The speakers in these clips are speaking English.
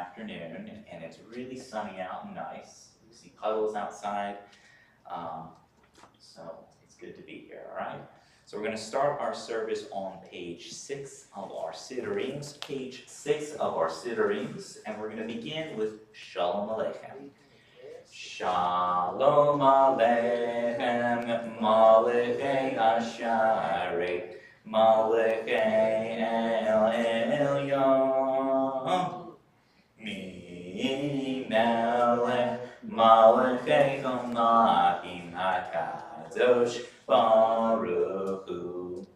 afternoon, and it's really sunny out and nice. You see puddles outside, so it's good to be here, all right? So we're going to start our service on page 6 of our Siddurim, page 6 of our Siddurim, and we're going to begin with Shalom Aleichem. Shalom Aleichem, Malachei Asharei, Malachei El Elyon, Mi Melech, Malachei Chomachim HaKadosh Baruch Hu.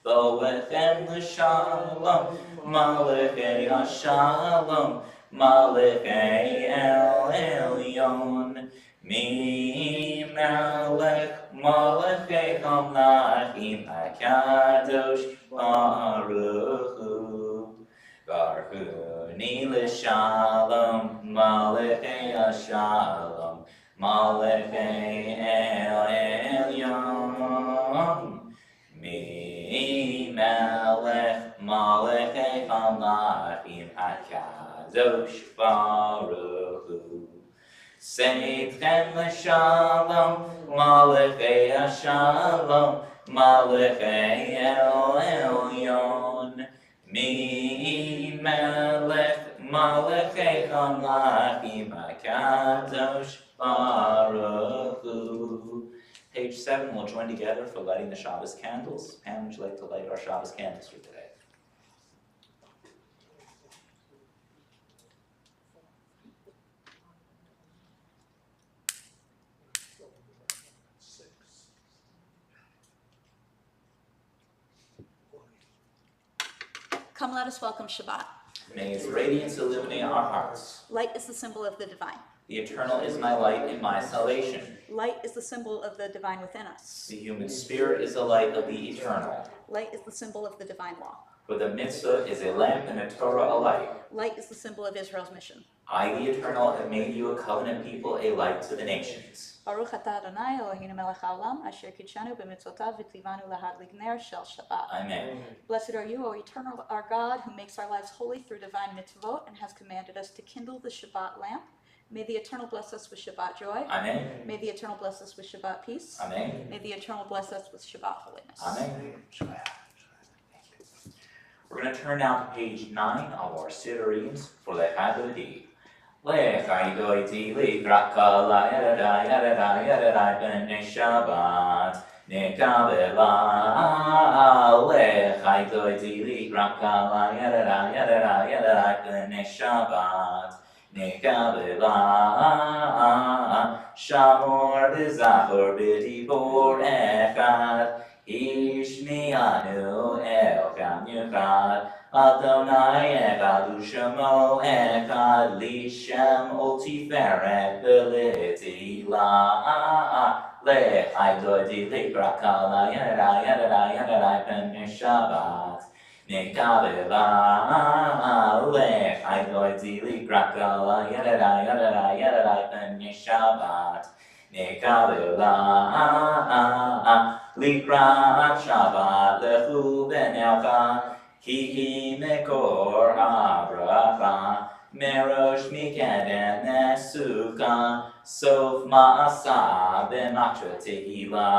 Boechem l'shalom, Malachei HaShalom, Malachei El Elyon, Mi Melech, Malachei Chomachim HaKadosh Baruch Hu. Barchuni l'shalom, Malachei HaShalom, Malachei El Elyon, Mi Melech, Malachei Chomachim HaKadosh Baruch Hu. Seitchem l'shalom, Malachei HaShalom, Malachei El Elyon, Mi Melech, Malachei Chomachim HaKadosh Baruch Hu. Page 7, we'll join together for lighting the Shabbos candles. Pam, would you like to light our Shabbos candles for today? Come, let us welcome Shabbat. May its radiance illuminate our hearts. Light is the symbol of the divine. The eternal is my light and my salvation. Light is the symbol of the divine within us. The human spirit is the light of the eternal. Light is the symbol of the divine law. For the mitzvah is a lamp and a Torah a light. Light is the symbol of Israel's mission. I, the eternal, have made you a covenant people, a light to the nations. Baruch atah Adonai Eloheinu melech haolam, asher kidshanu b'mitzvotav v'tzivanu lahadlik ner shel Shabbat. Amen. Blessed are you, O eternal, our God, who makes our lives holy through divine mitzvot and has commanded us to kindle the Shabbat lamp. May the Eternal bless us with Shabbat joy. Amen. May the Eternal bless us with Shabbat peace. Amen. May the Eternal bless us with Shabbat holiness. Amen. We're going to turn now to page 9 of our Siddurim for the Hadodi. Lechai doiti likraka la yadada yadada yadada b'nei Shabbat nekabela. Lechai doiti likraka la yadada yadada yadada b'nei Shabbat nekabela. Shamor b'zachor b'dibor echad ishmianu el gam yuchad. Adonai echad u'shemo echad lishem ultiferet v'litila. Lechai doiti likraka la yadada yadada yadada b'nei Shabbat nekabela. Lechai doiti likraka la yadada yadada yadada b'nei Shabbat nekabela. Likrat Shabbat lechu v'necha Ki mekor habracha, merosh mikedem nesuka, sof ma'asa b'matra tehila.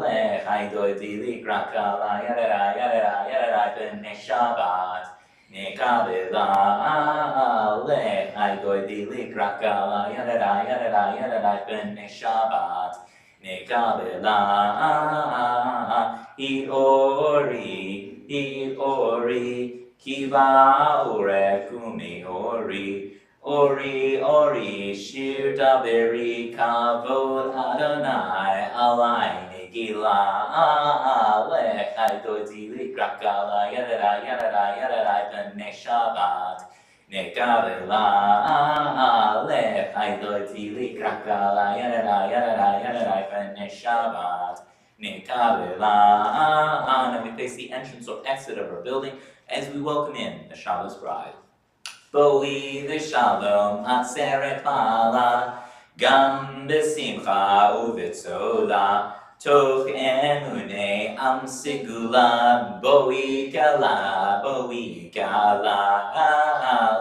Lechai doiti likraka la yadada yadada yadada b'nei Shabbat nekabela. Lechai doiti likraka la yadada yadada yadada b'nei Shabbat nekabela. Ori, kiva ore kumi ori, shir daberi kavod Adonai alai negila. Lechai doiti likraka la yadada yadada yadada b'nei Shabbat nekabela. Lechai doiti likraka la yadada yadada yadada b'nei Shabbat nekabela. And we face the entrance or exit of our building as we welcome in the Shabbos bride. Boi v'shalom atzeret ma'ala, gam b'simcha u'v'tzola, toch emunei am sigula, boi kala,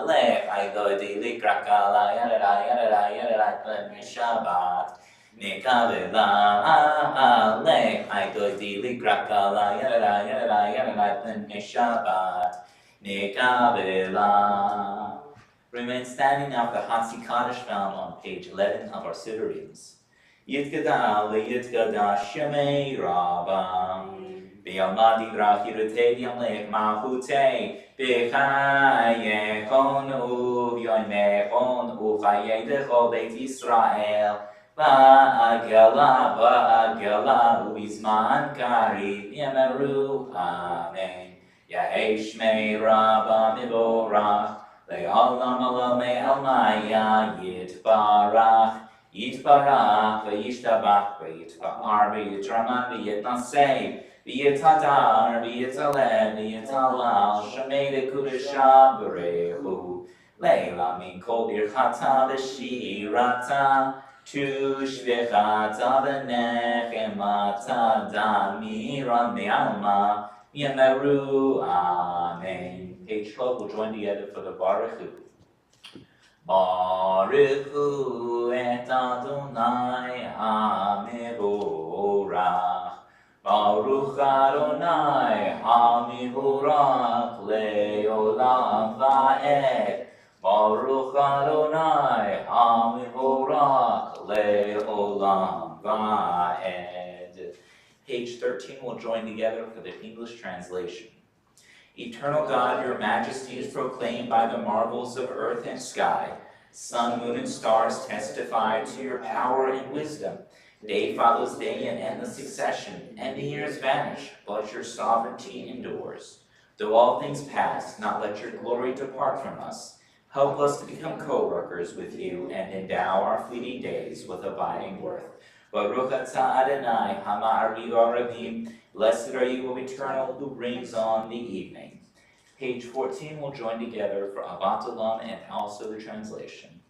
lech Idodi Likrakala Yadada Ben Shabbat. Nekavela Le Idodi Likrakala Yadada Ben Shabbat. Nekavela. Remain standing now for the Hatsi Kaddish found on page 11 of our Sidurims. Yitkada Yitkada Shemei Rabam. Biamadi Drahirute Yamlek Mahute. Bechayechon Uvyoimechon Uchayedecho Beit Yisrael. Va'agela Ubizman Kari Yemeru. Amen. Yahei Shmei Rabba Mivorach. Le'olam alame almaya yitbarach. Yitbarach v'yishtabach v'yitbar v'yitraman v'yitnaseh v'yitadar v'yitaleh v'yitalal shemei lekudesha b'rechu leila min kol birchata v'shirata tushvechata v'nechemata damira me'alma yemeru. Amen. Page 12 will join together for the Baruch Hu. Baruch Hu et Adonai HaMevorach. Baruch Adonai HaMevorach le'olam va'ed. Baruch Adonai HaMevorach le'olam va'ed. Page 13 will join together for the English translation. Eternal God, your majesty is proclaimed by the marvels of earth and sky. Sun, moon, and stars testify to your power and wisdom. Day follows day in endless succession, and the years vanish, but your sovereignty endures. Though all things pass, not let your glory depart from us. Help us to become co-workers with you and endow our fleeting days with abiding worth. Baruch atah Adonai ha'ma'ariv ha'ravim. Blessed are you, O Eternal, who brings on the evening. Page 14 will join together for Avat Olam and also the translation.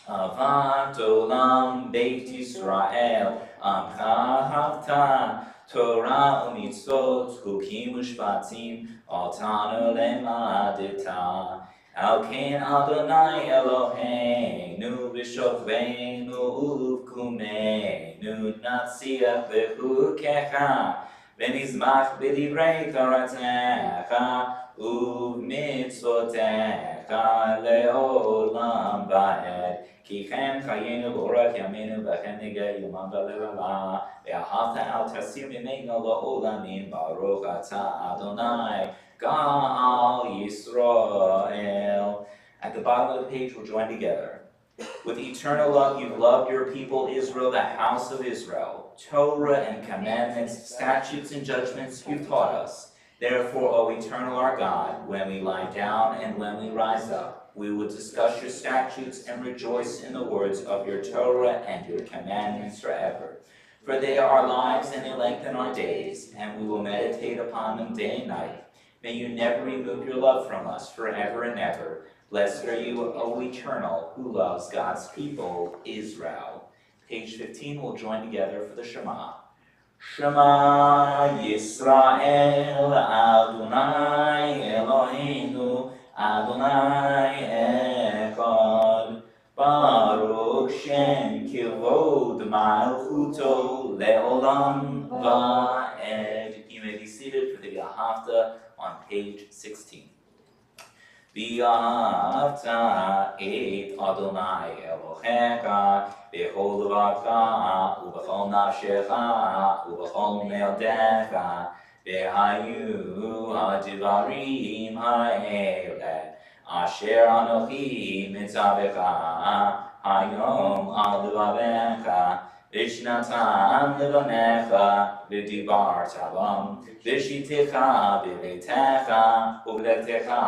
Avat Olam Beit Yisrael Amcha Havta Torah u'mitzvot Chukim u'shvatim Otanu lemadita Al Ken Adonai Eloheinu B'shokveinu U'vkumeinu Natziach B'chukecha V'nizmach b'divrei Toratecha U'v'mitzvotecha le'olam va'ed Ki chen chayenu v'orach yameinu v'chen nigeh yomam v'le'ala Ve'ahavta al tasir mimenu la'olamim Baruch atah Adonai Gal Yisrael. At the bottom of the page we'll join together. With eternal love you've loved your people Israel, the house of Israel. Torah and commandments, statutes and judgments you've taught us. Therefore, O eternal our God, when we lie down and when we rise up, we will discuss your statutes and rejoice in the words of your Torah and your commandments forever. For they are our lives and they lengthen our days, and we will meditate upon them day and night. May you never remove your love from us forever and ever. Blessed are you, O Eternal, who loves God's people, Israel. Page 15 will join together for the Shema. Shema Yisrael Adonai Eloheinu Adonai Echad Baruch Shem Kivod Malchuto Leolam Va'ed. You may be seated for the Yahavta on page 16. V'ahavta et Adonai Elohecha b'chol levacha u'b'chol nafshecha u'b'chol me'odecha v'hayu ha'divarim ha'ele asher anochi mitzavecha hayom al levavecha v'shnatam levanecha v'divarta bam v'shitecha b'beitecha u'v'lechtecha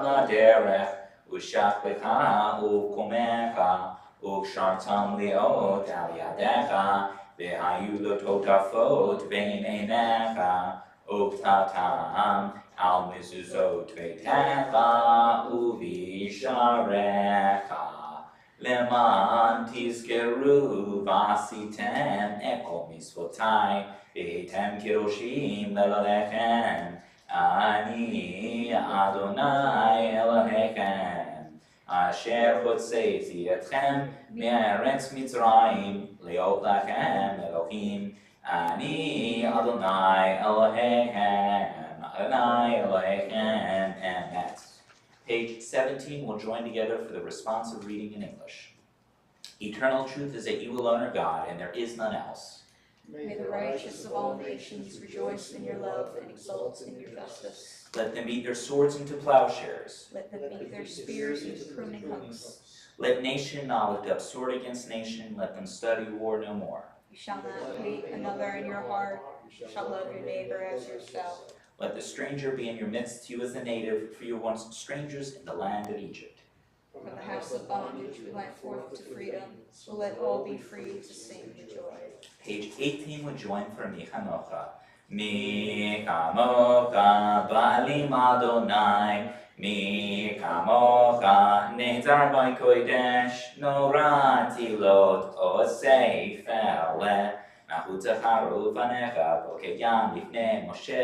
laderech u'shachbecha u'komecha u'kshartam liot al yadecha v'hayu lototafot bein einecha u'ktatam al mezuzot beitecha u'visharecha Leman tizkeru v'asitem ekol mitzvotai v'hitem kiroshim levalechem Ani Adonai Elohechem אשר הוצאתי אתכם מארץ מצרים להיות לכם אלוהים. אני אדוני אלוהיכם, אדוני אלוהיכם emet. Page 17 will join together for the responsive reading in English. Eternal truth is that you alone are God, and there is none else. May the righteous of all nations rejoice in your love and exult in your justice. Let them beat their swords into plowshares. Let them beat their spears into pruning hooks. Let nation not lift up sword against nation, let them study war no more. You shall not hate another in your heart, you shall love your neighbor as yourself. Let the stranger be in your midst, you as the native, for you were once strangers in the land of Egypt. From the house of bondage we went forth to freedom, so let all be free to sing your joy. Page 18 would join for Mi Chamocha. Mi Chamocha Ba'alim Adonai, Mi Chamocha Nezar by Kodesh, Norati Lot Osei Fele, Nahutacharu Vanecha, Bokeyam Lifnei Moshe,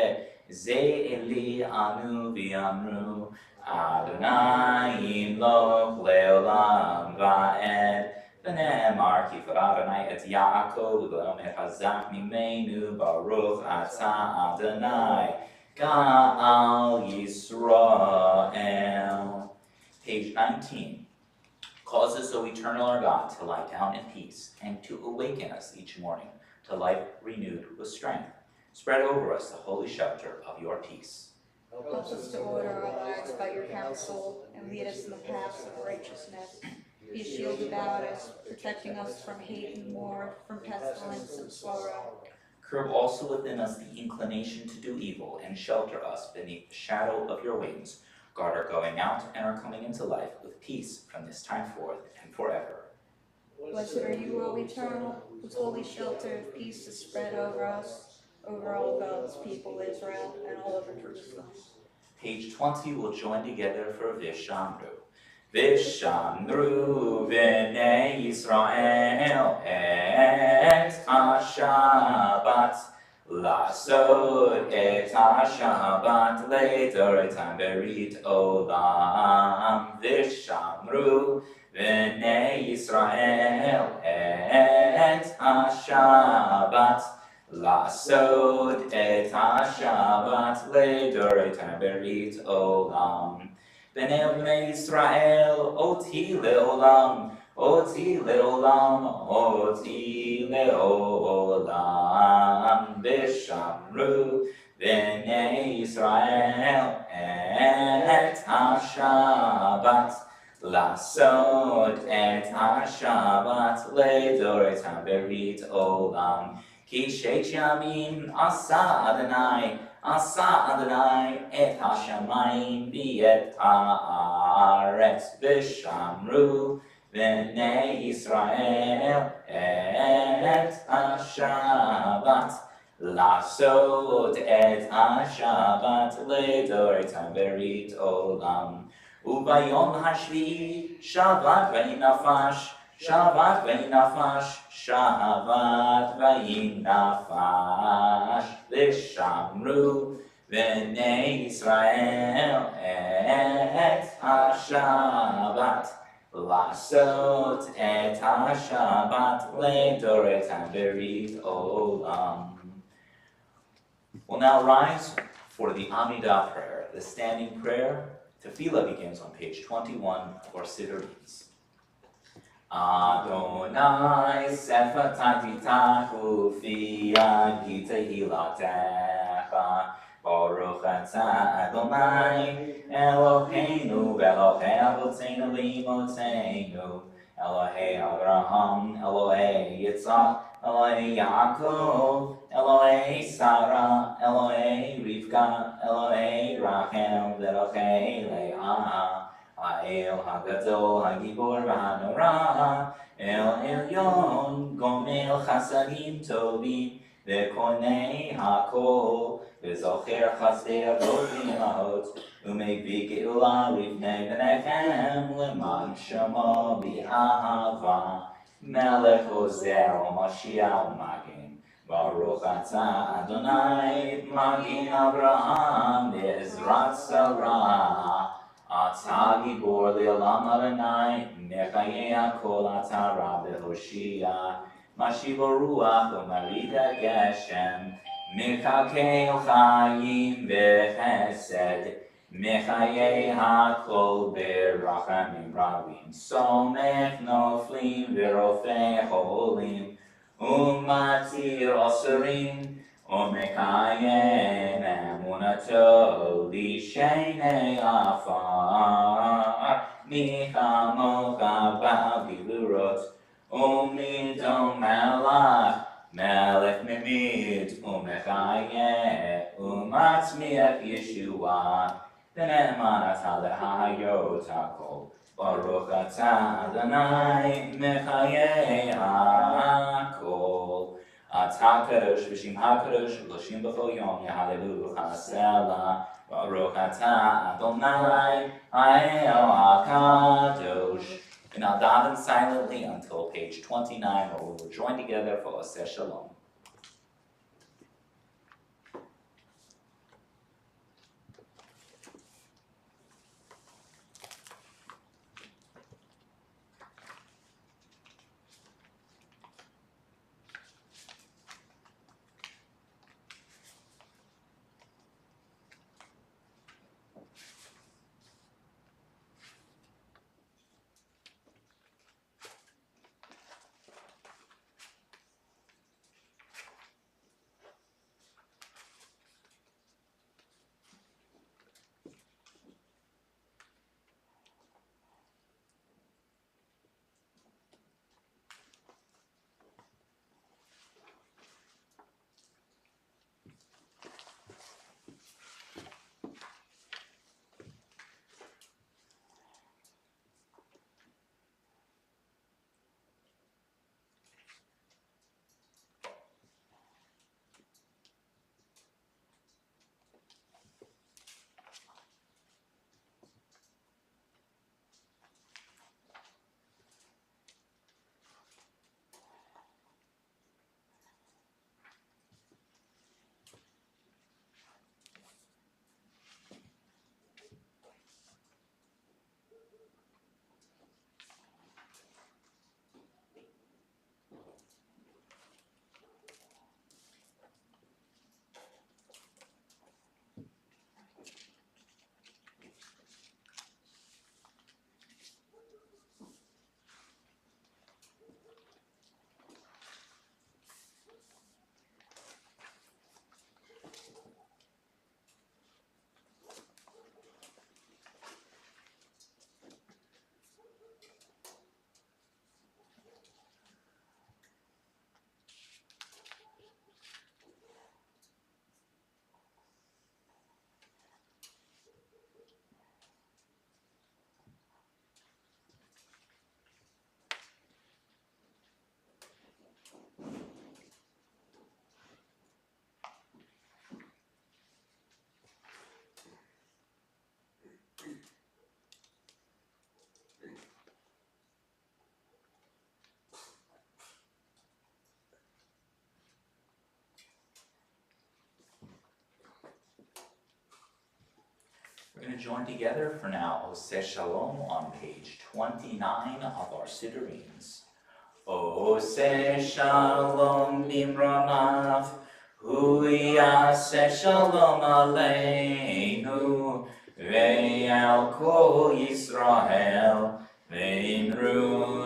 Ze Eli Anu V'Amru, Adonai Imloch Leolam Va'ed, ונאמר כי פרע אדוני את יעקב ולאומר חזק ממנו ברוך אתה אדוני גאל ישראל. Page 19 calls us, O eternal our God, to lie down in peace and to awaken us each morning to life renewed with strength. Spread over us the holy shelter of your peace. Help us to order our lives by your counsel and lead us in the paths of righteousness. Be a shield about us, protecting us from hate and war, from pestilence and sorrow. Curb also within us the inclination to do evil, and shelter us beneath the shadow of your wings. Guard our going out and our coming into life with peace from this time forth and forever. Blessed are you, O Eternal, whose holy shelter of peace is spread over us, over all God's people, Israel, and all over Jerusalem. Page 20 will join together for Vishamru. Vishamru v'nei Yisrael et ha-Shabbat Lasod et ha-Shabbat le'doretam berit olam Vishamru v'nei Yisrael et ha-Shabbat Lasod et ha-Shabbat le'doretam berit olam B'nei Yisrael, oti le'olam, oti le'olam, oti le'olam. V'shamru b'nei Yisrael et ha-Shabbat, lasod et ha-Shabbat le'doretam berit olam. Ki sheit yamim asa Adonai, Asa Adonai et ha-shamayim v'et ha'aretz v'shamru v'nei Yisrael et ha-Shabbat Lasod et ha-Shabbat le'doretam berit olam Ubayom hashvi'i Shabbat v'inafash Shabbat v'inafash, Shabbat v'inafash, v'shamru v'nei Yisrael et ha-Shabbat, lasot et ha-Shabbat le'doretam berit olam. We'll now rise for the Amidah prayer. The standing prayer, Tefillah, begins on page 21 of our Siddur readings. Adonai sefatati tahu fi yadi tehilatecha Baruch atah Adonai Eloheinu v'Elohei avotenu l'imotenu Elohei Abraham, Elohei Yitzhak, Elohei Yaakov, Elohei Sarah, Elohei Rivka, Elohei Rachel, Elohei Leah האל הגדול, הגיבור והנורא, אל עליון, גומל חסדים טובים, וקונה הכל, וזוכר חסדי אבות ואימהות, ומביא גאולה לפני בניכם, למען שמו באהבה, מלך עוזר ומושיע ומגן. ברוך אתה אדוני, מגן אברהם, בעזרת שרה. אתה גיבור לעולם אדוני, מחיה כל עטרה והושיע, משיב הרוח ומרעיד הגשם, מקלקל חיים וחסד, מחיי הכל ברחמים רבים, סומך נופלים ורופא חולים, ומתיר אסורים, ומקיים אמונתו לשני עפר, מי כמוך בעל גבורות, ומדום מלך, מלך ממית ומחיה, ומצמיח ישועה, ונאמן אתה להחיות הכל. ברוך אתה אדוני מחיי הכל. אתה קדוש בשם הקדוש ולשם בכל יום יהללו הסלע. ברוך אתה אדוני האל הקדוש. And now daven silently until page 29, where we will join together for Oseh Shalom. We're going to join together for now Oseh Shalom on page 29 of our Siddureens. Oseh Shalom bimramav, hu yaseh shalom aleinu, ve'al kol Yisrael, ve'imru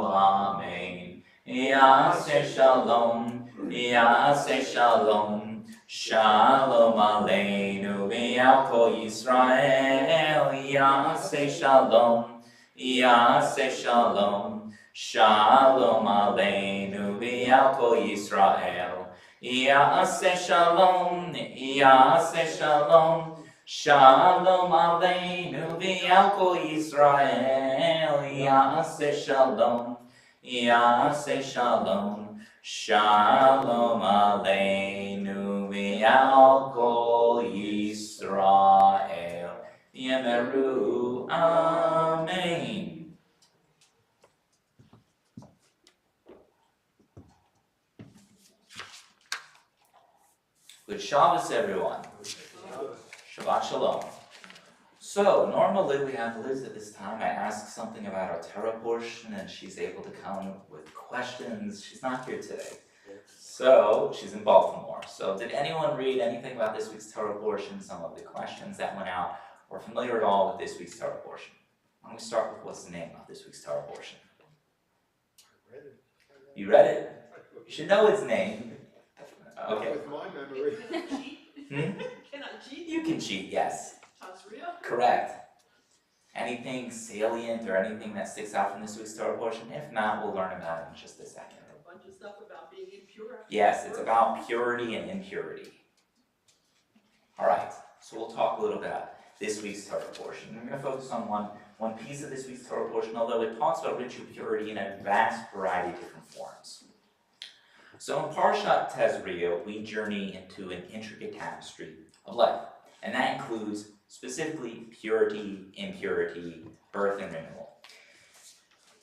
amen. Yaseh shalom, yaseh shalom. Shalom Aleinu ve'al kol Yisrael, Yaseh Shalom, Yaseh Shalom. Shalom Aleinu ve'al kol Yisrael, Yaseh Shalom, Yaseh Shalom. Shalom Aleinu ve'al kol Yisrael, Yaseh Shalom, Yaseh Shalom. Shalom Aleinu ve'al kol Yisrael. Yemeru Amen. Good Shabbos, everyone. Shabbat Shalom. So, normally we have Liz at this time. I ask something about our Torah portion, and she's able to come with questions. She's not here today. So, she's in Baltimore. So, did anyone read anything about this week's Torah portion, some of the questions that went out, or familiar at all with this week's Torah portion? Why don't we start with what's the name of this week's Torah portion? I read it. You read it? You should know its name. Okay. With my memory. Hmm? Can I cheat? You can cheat, yes. Tazria? Correct. Anything salient or anything that sticks out from this week's Torah portion? If not, we'll learn about it in just a second. A bunch of stuff about being impure. Yes, it's about purity and impurity. All right, so we'll talk a little bit about this week's Torah portion. We're going to focus on one piece of this week's Torah portion, although it talks about ritual purity in a vast variety of different forms. So in Parshat Tazria, we journey into an intricate tapestry of life, and that includes specifically purity, impurity, birth, and renewal.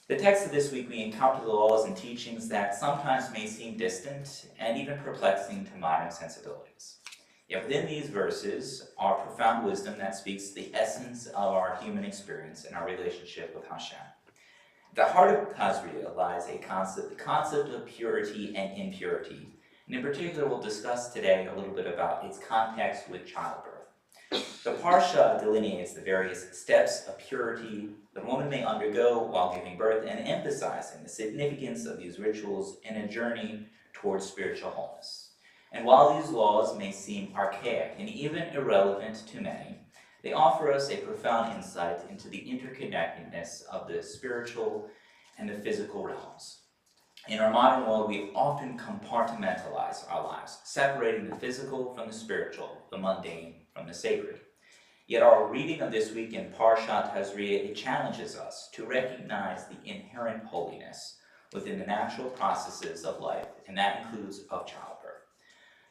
The text of this week, we encounter the laws and teachings that sometimes may seem distant and even perplexing to modern sensibilities. Yet within these verses are profound wisdom that speaks to the essence of our human experience and our relationship with Hashem. At the heart of Tazria lies the concept of purity and impurity, and in particular we'll discuss today a little bit about its context with childbirth. The Parsha delineates the various steps of purity that a woman may undergo while giving birth and emphasizing the significance of these rituals in a journey towards spiritual wholeness. And while these laws may seem archaic and even irrelevant to many, they offer us a profound insight into the interconnectedness of the spiritual and the physical realms. In our modern world, we often compartmentalize our lives, separating the physical from the spiritual, the mundane from the sacred. Yet our reading of this week in Parshat Tazria, it challenges us to recognize the inherent holiness within the natural processes of life, and that includes of childbirth.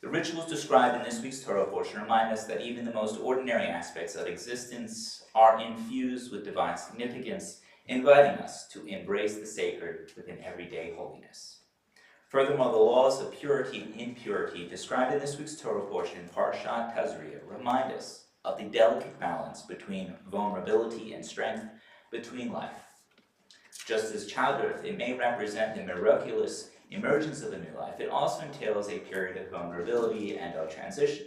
The rituals described in this week's Torah portion remind us that even the most ordinary aspects of existence are infused with divine significance, inviting us to embrace the sacred within everyday holiness. Furthermore, the laws of purity and impurity described in this week's Torah portion in Parshat Tazria remind us of the delicate balance between vulnerability and strength between life. Just as childbirth, it may represent the miraculous emergence of a new life, it also entails a period of vulnerability and of transition.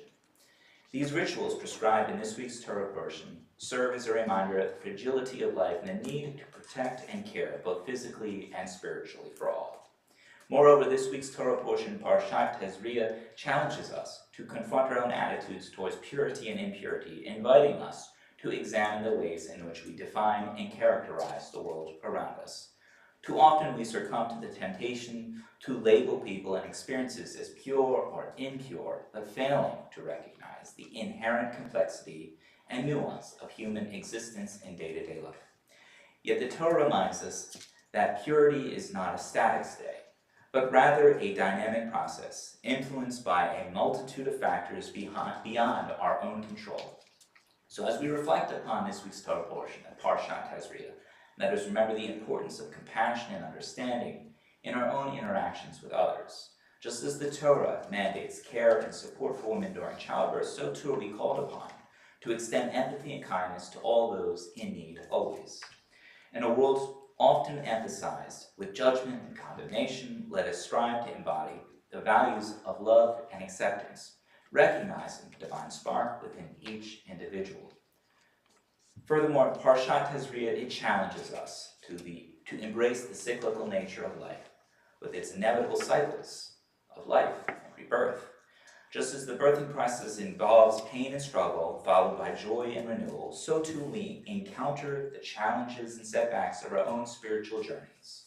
These rituals prescribed in this week's Torah portion serve as a reminder of the fragility of life and the need to protect and care both physically and spiritually for all. Moreover, this week's Torah portion, Parshat Tazria, challenges us to confront our own attitudes towards purity and impurity, inviting us to examine the ways in which we define and characterize the world around us. Too often we succumb to the temptation to label people and experiences as pure or impure, but failing to recognize the inherent complexity and nuance of human existence in day-to-day life. Yet the Torah reminds us that purity is not a static state, but rather a dynamic process influenced by a multitude of factors beyond our own control. So as we reflect upon this week's Torah portion of Parshat Tazria, let us remember the importance of compassion and understanding in our own interactions with others. Just as the Torah mandates care and support for women during childbirth, so too are we called upon to extend empathy and kindness to all those in need always. In a world often emphasized with judgment and condemnation, let us strive to embody the values of love and acceptance, recognizing the divine spark within each individual. Furthermore, Parshat Tazria, it challenges us to embrace the cyclical nature of life, with its inevitable cycles of life and rebirth. Just as the birthing process involves pain and struggle, followed by joy and renewal, so too we encounter the challenges and setbacks of our own spiritual journeys.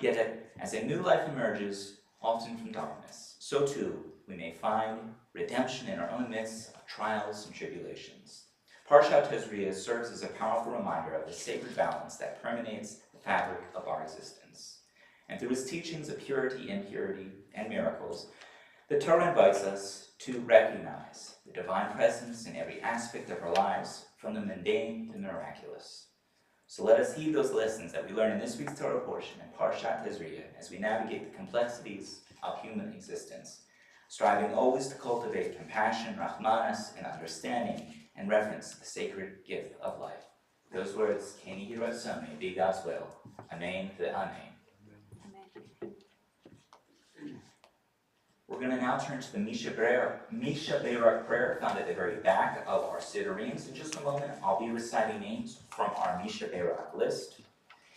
Yet, as a new life emerges, often from darkness, so too we may find redemption in our own midst of trials and tribulations. Parshat Tazria serves as a powerful reminder of the sacred balance that permeates the fabric of our existence. And through its teachings of purity, impurity, and miracles, the Torah invites us to recognize the divine presence in every aspect of our lives, from the mundane to the miraculous. So let us heed those lessons that we learn in this week's Torah portion in Parshat Tazria as we navigate the complexities of human existence, striving always to cultivate compassion, rahmanas, and understanding, and reverence the sacred gift of life. Those words, Keni Hirasome, be God's will. Amen to Amen. Amen. We're going to now turn to the Misha Berak prayer found at the very back of our Siddurees. In just a moment, I'll be reciting names from our Misha Berak list.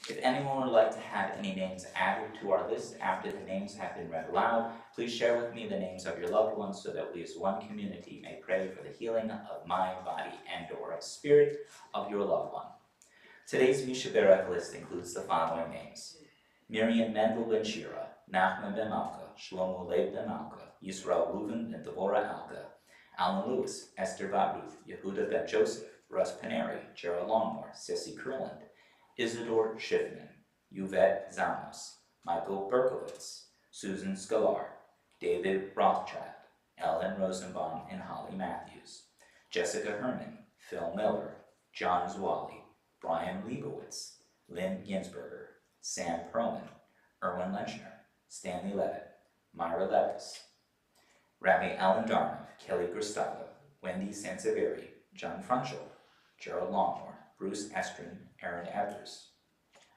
If anyone would like to have any names added to our list after the names have been read aloud, please share with me the names of your loved ones so that we as one community may pray for the healing of mind, body, and or of spirit of your loved one. Today's Misha Berak list includes the following names: Miriam Mendel ben Shira, Nachman ben Malka, Shlomo Leib ben Malka, Yisrael Reuven ben Devorah Alka, Alan Lewis, Esther Baruth, Yehuda ben Joseph, Russ Paneri, Gerald Longmore, Sissy Kurland, Isidore Schiffman, Yvette Zamos, Michael Berkowitz, Susan Scalar, David Rothschild, Ellen Rosenbaum and Holly Matthews, Jessica Herman, Phil Miller, John Zwally, Brian Leibowitz, Lynn Ginsberger, Sam Perlman, Erwin Lenchner, Stanley Levitt, Myra Levis, Rabbi Alan Darnoff, Kelly Gustavo, Wendy Sanseveri, John Frunchel, Gerald Longmore, Bruce Estrin, Aaron Evers,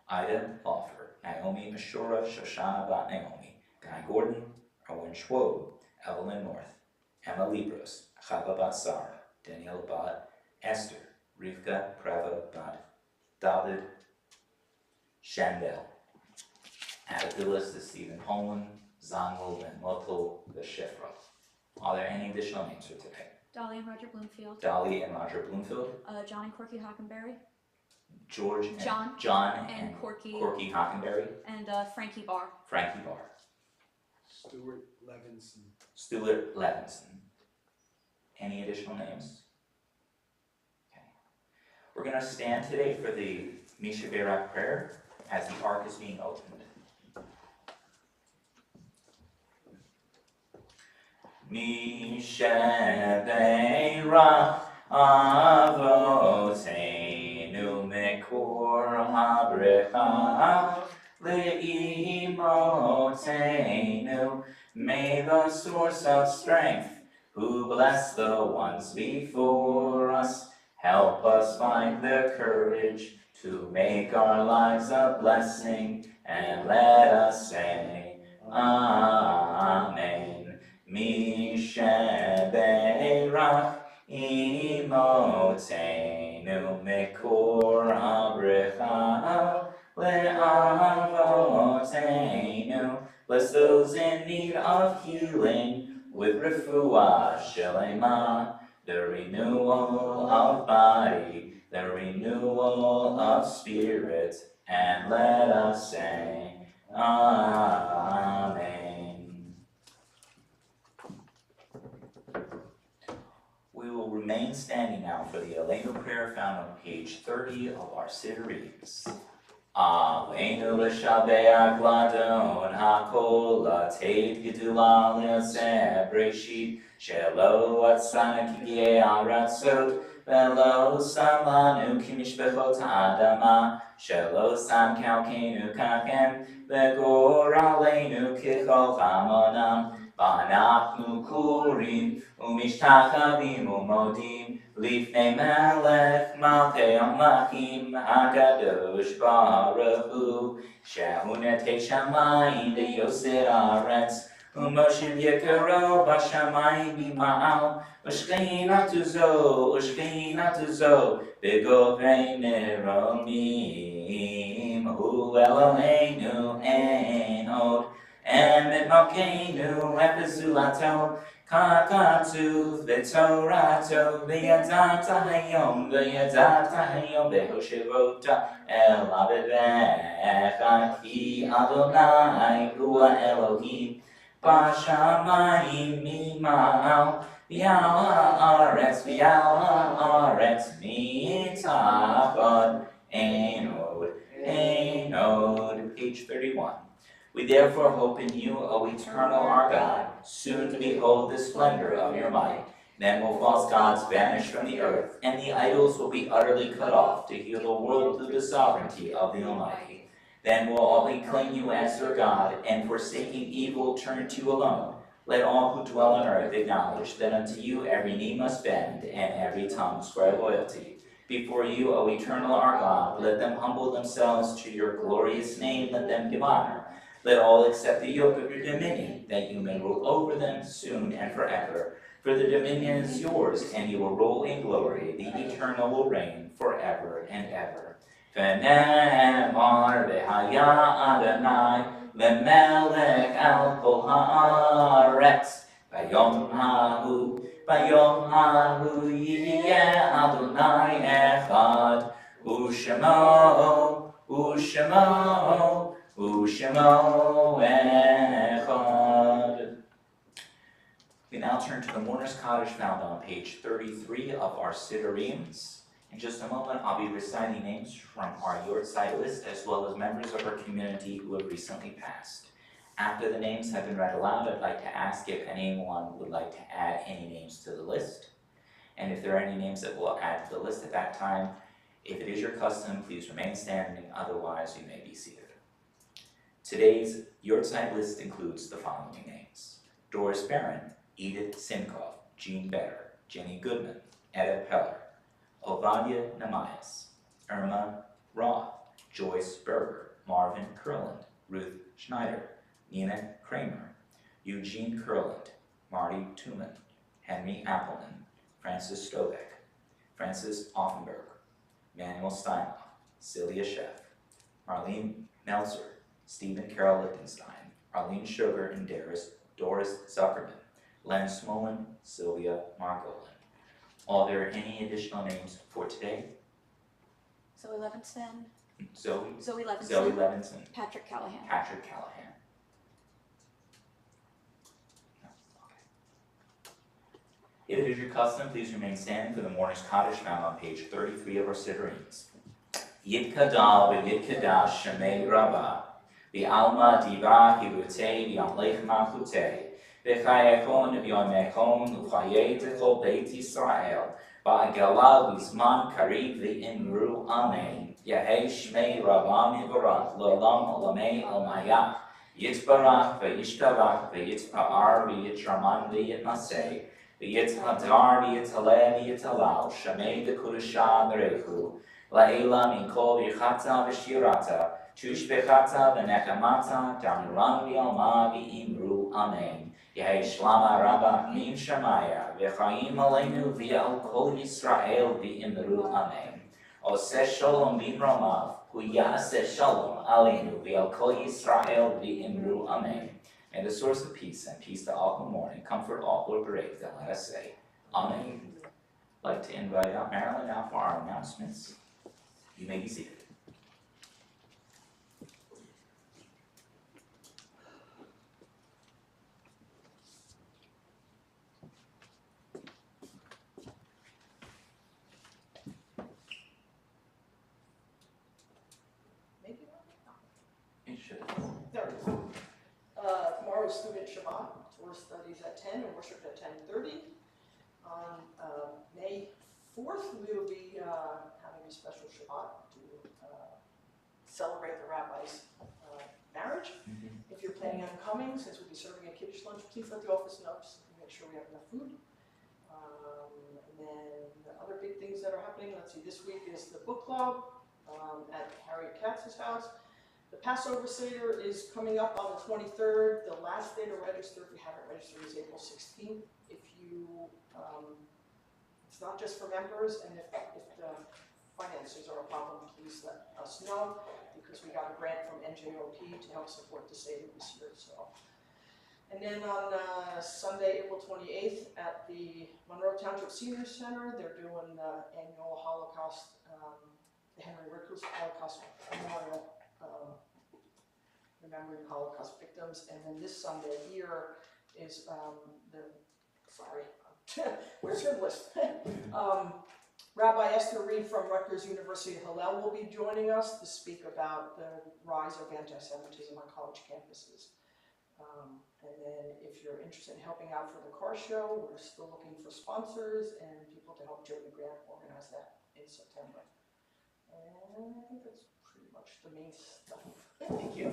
Ida Lawfer, Naomi Ashura, Shoshana Bat Naomi, Guy Gordon, Erwin Schwob, Evelyn North, Emma Libros, Chava Bat Sarah, Danielle Bat Esther, Rivka Preva Bat David Shandel. Added to the list is Stephen Holman, Zangel Ben Motel, the Shifra. Are there any additional names for today? Dolly and Roger Bloomfield. Dolly and Roger Bloomfield, John and Corky Hockenberry. George and John and Corky Hockenberry, and Frankie Barr. Frankie Barr, Stuart Levinson. Any additional names? Okay. We're going to stand today for the Misha Berak prayer as the ark is being opened. Misha Berak Avoteinu Mekor HaBrecha Le'imotenu. May the source of strength, who bless the ones before us, help us find the courage to make our lives a blessing, and let us say Amen. Misha Berak Imotenu Mekor HaBrecha Le'avotenu. Bless those in need of healing with refuah shelema, the renewal of body, the renewal of spirit, and let us say Amen. We will remain standing now for the Aleinu prayer found on page 30 of our Siddurees. Aleinu l'shabeach ladon hakol lateit gedula le'aseh breshit shelo atzana kigyei aratzot velo sam lanu kimishbechot ha'adama shelo sam kalkeinu kachem v'gor aleinu kichol chamonam v'anachnu kurim umishtachavim umodim Lifnei Melech Malkei Amlachim HaKadosh Baruch Hu Shehu Netei Shamayim V'Yoser Haaretz Umoshiv Yekaro B'Shamayim B'Ma'al Ushkeinatu Zo B'Govrei Meromim Hu Eloheinu Ein Od Emet Malkeinu Epizulato Kakatu v'torato v'yadata hayom v'hoshivota el avivecha ki Adonai hua Elohim b'shamayim mima'al v'yal ha'aretz mitachot ein od. Page 31. We therefore hope in you, O eternal our God, soon to behold the splendor of your might. Then will false gods vanish from the earth, and the idols will be utterly cut off to heal the world through the sovereignty of the Almighty. Then will all acclaim you as their God, and forsaking evil turn to you alone. Let all who dwell on earth acknowledge that unto you every knee must bend and every tongue swear loyalty. Before you, O eternal our God, let them humble themselves to your glorious name, let them give honor. Let all accept the yoke of your dominion, that you may rule over them soon and forever. For the dominion is yours, and you will rule in glory. The eternal will reign forever and ever. V'ne'emar v'haya Adonai lemelech al kol haaretz. Vayom hahu yiyeh Adonai echad. U'shemo echad. We now turn to the Mourner's Cottage found on page 33 of our Sidurims. In just a moment, I'll be reciting names from our Yortzeit list as well as members of our community who have recently passed. After the names have been read aloud, I'd like to ask if anyone would like to add any names to the list. And if there are any names that we'll add to the list at that time, if it is your custom, please remain standing, otherwise you may be seated. Today's Yortzeit list includes the following names: Doris Barron, Edith Simkoff, Jean Better, Jenny Goodman, Edith Peller, Ovadia Namias, Irma Roth, Joyce Berger, Marvin Kurland, Ruth Schneider, Nina Kramer, Eugene Kurland, Marty Tooman, Henry Appelman, Francis Stovek, Francis Offenberg, Manuel Steinhoff, Celia Sheff, Marlene Meltzer, Stephen Carroll Lichtenstein, Arlene Sugar and Doris Zuckerman, Len Smolin, Sylvia Margolin. Are there any additional names for today? Zoe Levinson. Zoe Levinson. Levinson. Patrick Callahan. Patrick Callahan. No, okay. If it is your custom, please remain standing for the Mourner's Cottage found on page 33 of our Sidurims. Yitkadal v'yitkadash shemei rabah, v'alma divra hirutei v'amlech malchutei, v'chayekon v'yomekon u'chayei t'chol beit Yisrael, v'agala v'zman kariv v'imru amen, yahei shmei rabah mivarach l'olam olamei omayach, yitbarach v'yishtarach v'yitpa'ar v'yitraman v'yitmasei, v'yithadar v'yithaleh v'yithalal, shemei d'kudusha n'rechu, La'ela minkol yichata v'shirata, tushbechata v'nechamata, damuran v'alma v'imru amen. Yehi shlama rabba min shamaya, v'chaim aleinu v'al kol Yisrael v'imru amen. Oseh shalom b'imromav, hu ya'aseh shalom aleinu v'al kol Yisrael v'imru amen. May the source of peace and peace to all who mourn and comfort all who are bereaved, and let us say, Amen. I'd like to invite Marilyn now for our announcements. You may be seated. Maybe not. It should. There it is. Tomorrow's student Shabbat, Torah studies at 10 and worship at 10:30. On May 4th, we will be having a special Shabbat to celebrate the rabbi's marriage. If you're planning on coming, since we'll be serving a Kiddush lunch, please let the office know so we can make sure we have enough food. And then the other big things that are happening, let's see, this week is the book club at Harriet Katz's house. The Passover Seder is coming up on the 23rd. The last day to register, if you haven't registered, is April 16th. If you, it's not just for members, and if the finances are a problem, please let us know, because we got a grant from NJOP to help support the Seder this year. So, and then on Sunday, April 28th, at the Monroe Township Senior Center, they're doing the annual Holocaust, the Henry Rickless Holocaust Memorial, remembering Holocaust victims. And then this Sunday here is where's your list? Rabbi Esther Reed from Rutgers University Hillel will be joining us to speak about the rise of anti-Semitism on college campuses. And then if you're interested in helping out for the car show, we're still looking for sponsors and people to help Jody Grant organize that in September. And I think that's pretty much the main stuff. Thank you.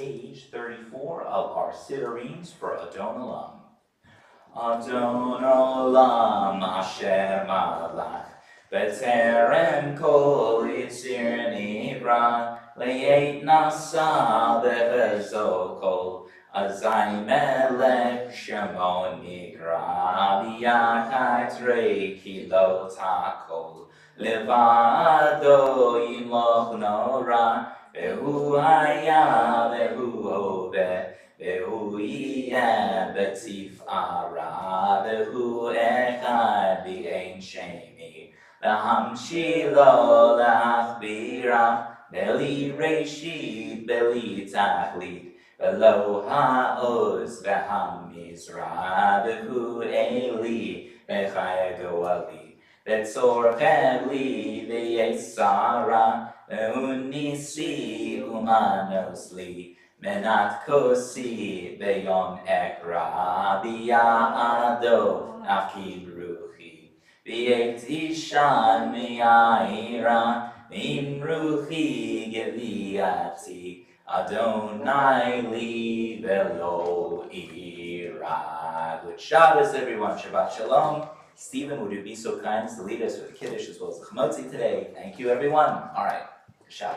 page 34 of our Siddurim for Adon Olam. Adon Olam Asher Malach B'terem Kol Yitzir Nivra Le'et Nasa B'Chezo Kol Azai Melech Shemo Nikra B'Yachat Reiki Lo Takol Levado Yimloch Nora Vehu Haya Vehu Hove Vehu Yeh Betif Ara Vehu Echad B'Ein Shemi L'Hamshilo L'Achbira Beli Reshit Beli Tachlit V'lo Ha'oz V'Hamizra Vehu Eli V'Chaya Goali V'Tzor Chevli V'Yesara Ve'unisi Umanos Li Menat Kosi V'Yom Ekra B'Ya'ado Afkid Ruchi V'Yet Ishan Mi'aira V'Im Ruchi Geviyati Adonai Li Velo Ira. Good Shabbos, everyone. Shabbat Shalom. Stephen, would you be so kind as to lead us with the Kiddush as well as the Chamotzi today? Thank you, everyone. All right. Shabbat.